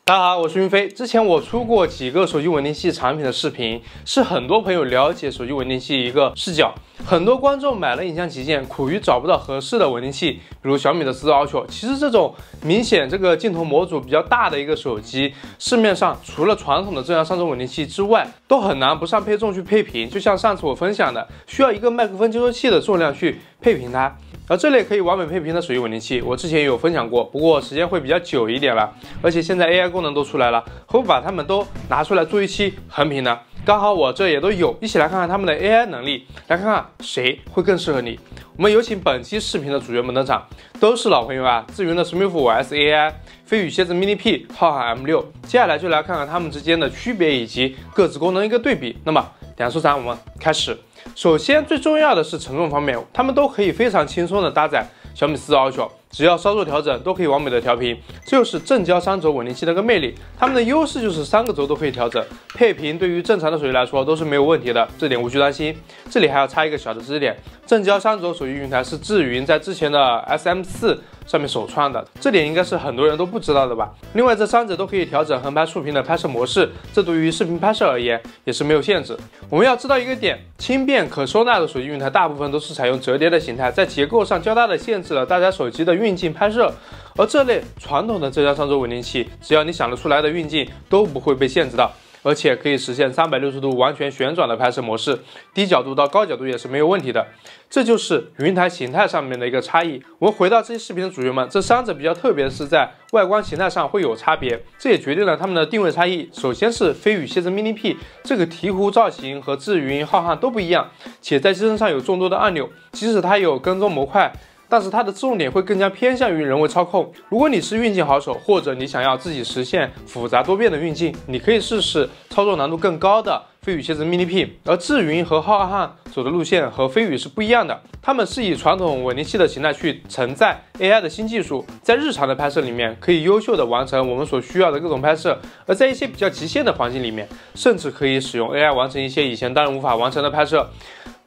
大家好，我是云飞。之前我出过几个手机稳定器产品的视频，是很多朋友了解手机稳定器一个视角。很多观众买了影像旗舰，苦于找不到合适的稳定器，比如小米的14 Ultra。其实这种明显这个镜头模组比较大的一个手机，市面上除了传统的正向上轴稳定器之外，都很难不上配重去配平。就像上次我分享的，需要一个麦克风接收器的重量去配平它。而这类可以完美配平的手机稳定器，我之前也有分享过，不过时间会比较久一点了。而且现在 AI 功能都出来了，何不把它们都拿出来做一期横屏呢？刚好我这也都有，一起来看看它们的 AI 能力，来看看谁会更适合你。我们有请本期视频的主角们登场，都是老朋友啊，智云的10 5S AI、飞宇蝎子 Mini P、浩瀚 M6。接下来就来看看它们之间的区别以及各自功能一个对比。那么两说长，我们开始。首先最重要的是承重方面，它们都可以非常轻松的搭载小米14 Ultra， 只要稍作调整都可以完美的调平，这就是正交3轴稳定器的一个魅力。它们的优势就是3个轴都可以调整，配平对于正常的手机来说都是没有问题的，这点无需担心。这里还要插一个小的知识点，正交3轴手机云台是智云在之前的 SM4 上面首创的，这点应该是很多人都不知道的吧。另外这3者都可以调整横拍竖屏的拍摄模式，这对于视频拍摄而言也是没有限制。我们要知道一个点，轻便可收纳的手机云台大部分都是采用折叠的形态，在结构上较大的限制了大家手机的运镜拍摄，而这类传统的正交3轴稳定器，只要你想得出来的运镜都不会被限制到，而且可以实现360度完全旋转的拍摄模式，低角度到高角度也是没有问题的。这就是云台形态上面的一个差异。我们回到这期视频的主角们，这3者比较特别的是在外观形态上会有差别，这也决定了它们的定位差异。首先是飞宇蝎子 Mini P， 这个鹈鹕造型和智云、浩瀚都不一样，且在机身上有众多的按钮，即使它有跟踪模块，但是它的重点会更加偏向于人为操控。如果你是运镜好手，或者你想要自己实现复杂多变的运镜，你可以试试操作难度更高的飞宇蝎子 Mini P。而智云和浩瀚走的路线和飞宇是不一样的，他们是以传统稳定器的形态去承载 AI 的新技术，在日常的拍摄里面可以优秀的完成我们所需要的各种拍摄，而在一些比较极限的环境里面，甚至可以使用 AI 完成一些以前当然无法完成的拍摄。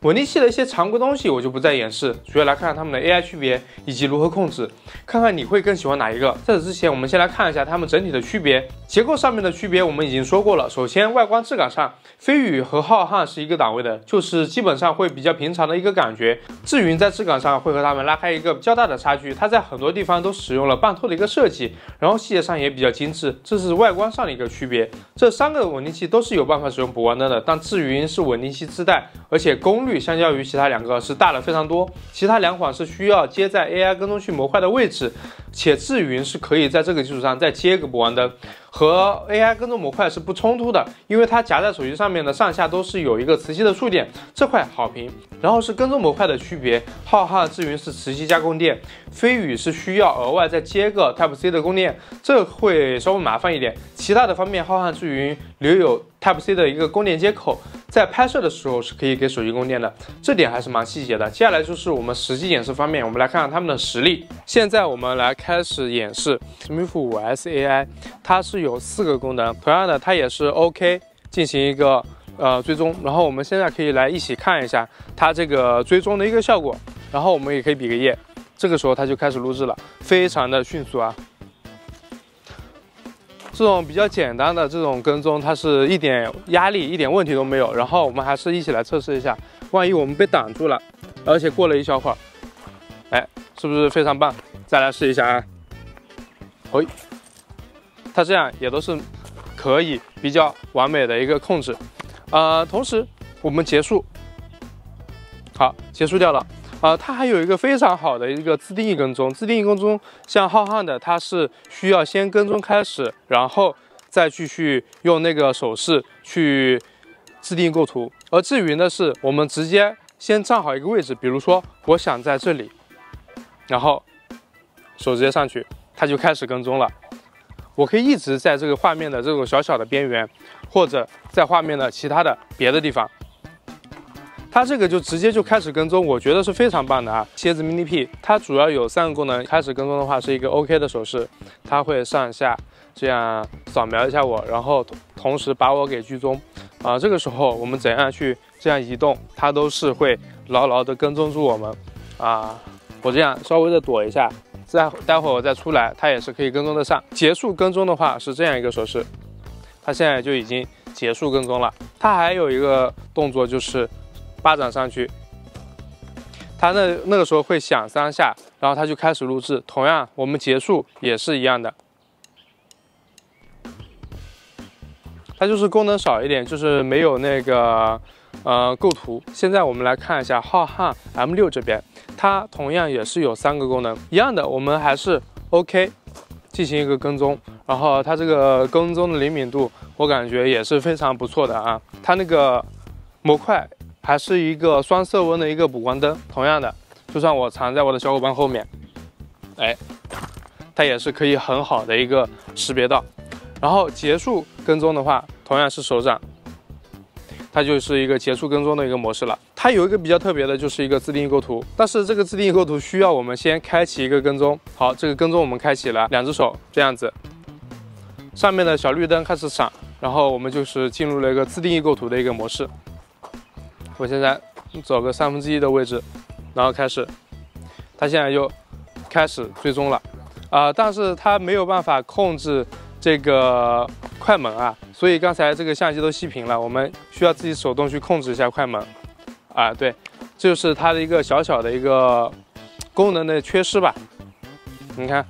稳定器的一些常规东西我就不再演示，主要来看看它们的 AI 区别以及如何控制，看看你会更喜欢哪一个。在此之前，我们先来看一下它们整体的区别。结构上面的区别我们已经说过了，首先外观质感上，飞宇和浩瀚是一个档位的，就是基本上会比较平常的一个感觉。智云在质感上会和它们拉开一个较大的差距，它在很多地方都使用了半透的一个设计，然后细节上也比较精致，这是外观上的一个区别。这3个稳定器都是有办法使用补光灯的，但智云是稳定器自带，而且功率相较于其他2个是大了非常多，其他2款是需要接在 AI 跟踪器模块的位置，且智云是可以在这个基础上再接个补光灯，和 AI 跟踪模块是不冲突的，因为它夹在手机上面的上下都是有一个磁吸的触点，这块好评。然后是跟踪模块的区别，浩瀚智云是磁吸加供电，飞宇是需要额外再接个 Type-C 的供电，这会稍微麻烦一点。其他的方面，浩瀚智云留有 Type-C 的一个供电接口，在拍摄的时候是可以给手机供电的，这点还是蛮细节的。接下来就是我们实际演示方面，我们来看看它们的实力。现在我们来开始演示10 5S AI， 它是有4个功能，同样的它也是 OK 进行一个追踪。然后我们现在可以来一起看一下它这个追踪的一个效果，然后我们也可以比个耶，这个时候它就开始录制了，非常的迅速啊。这种比较简单的这种跟踪，它是一点压力、一点问题都没有。然后我们还是一起来测试一下，万一我们被挡住了，而且过了一小会儿，哎，是不是非常棒？再来试一下啊！嘿，它这样也都是可以比较完美的一个控制。同时我们结束，好，结束掉了。它还有一个非常好的一个自定义跟踪。自定义跟踪，像浩瀚的，它是需要先跟踪开始，然后再继续用那个手势去自定义构图。而智云的是，我们直接先站好一个位置，比如说我想在这里，然后手直接上去，它就开始跟踪了。我可以一直在这个画面的这种小小的边缘，或者在画面的其他的别的地方。它这个就直接就开始跟踪，我觉得是非常棒的啊。蝎子 Mini P 它主要有3个功能，开始跟踪的话是一个 OK 的手势，它会上下这样扫描一下我，然后同时把我给居中。这个时候我们怎样去这样移动，它都是会牢牢的跟踪住我们。我这样稍微的躲一下，待会儿我再出来，它也是可以跟踪得上。结束跟踪的话是这样一个手势，它现在就已经结束跟踪了。它还有一个动作就是巴掌上去，它那个时候会响3下，然后它就开始录制。同样，我们结束也是一样的。它就是功能少一点，就是没有那个构图。现在我们来看一下浩瀚 M6 这边，它同样也是有3个功能，一样的，我们还是 OK 进行一个跟踪，然后它这个跟踪的灵敏度，我感觉也是非常不错的啊。它那个模块还是一个双色温的一个补光灯，同样的，就算我藏在我的小伙伴后面，哎，它也是可以很好的一个识别到。然后结束跟踪的话，同样是手掌，它就是一个结束跟踪的一个模式了。它有一个比较特别的，就是一个自定义构图，但是这个自定义构图需要我们先开启一个跟踪。好，这个跟踪我们开启了，2只手这样子，上面的小绿灯开始闪，然后我们就是进入了一个自定义构图的一个模式。我现在走个1/3的位置，然后开始，它现在就开始追踪了，但是它没有办法控制这个快门啊，所以刚才这个相机都熄屏了，我们需要自己手动去控制一下快门啊。对，这就是它的一个小小的一个功能的缺失吧。你看，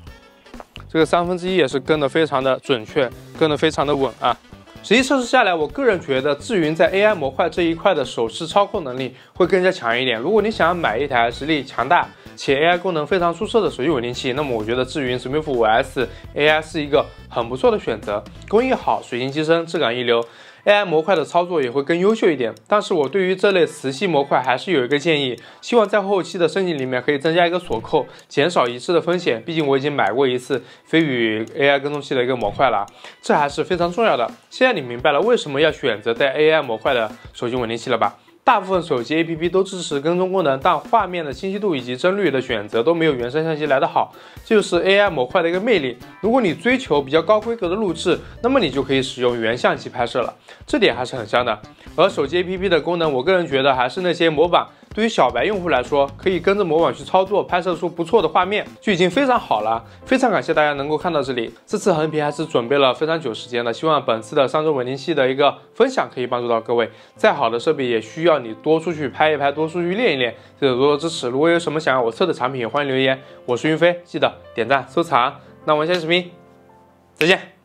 这个1/3也是跟得非常的准确，跟得非常的稳啊。实际测试下来，我个人觉得智云在 AI 模块这一块的手势操控能力会更加强一点。如果你想要买一台实力强大且 AI 功能非常出色的手机稳定器，那么我觉得智云 SMIF 5S AI 是一个很不错的选择，工艺好，水晶机身，质感一流。AI 模块的操作也会更优秀一点，但是我对于这类磁吸模块还是有一个建议，希望在后期的升级里面可以增加一个锁扣，减少遗失的风险。毕竟我已经买过一次飞宇 AI 跟踪器的一个模块了，这还是非常重要的。现在你明白了为什么要选择带 AI 模块的手机稳定器了吧？大部分手机 APP 都支持跟踪功能，但画面的清晰度以及帧率的选择都没有原生相机来得好，这就是 AI 模块的一个魅力。如果你追求比较高规格的录制，那么你就可以使用原相机拍摄了，这点还是很香的。而手机 APP 的功能，我个人觉得还是那些模板，对于小白用户来说，可以跟着模板去操作，拍摄出不错的画面，就已经非常好了。非常感谢大家能够看到这里，这次横屏还是准备了非常久时间的，希望本次的上周稳定器的一个分享可以帮助到各位。再好的设备也需要你多出去拍一拍，多出去练一练，记得多多支持。如果有什么想要我测的产品，欢迎留言。我是云飞，记得点赞收藏。那我们下期视频再见。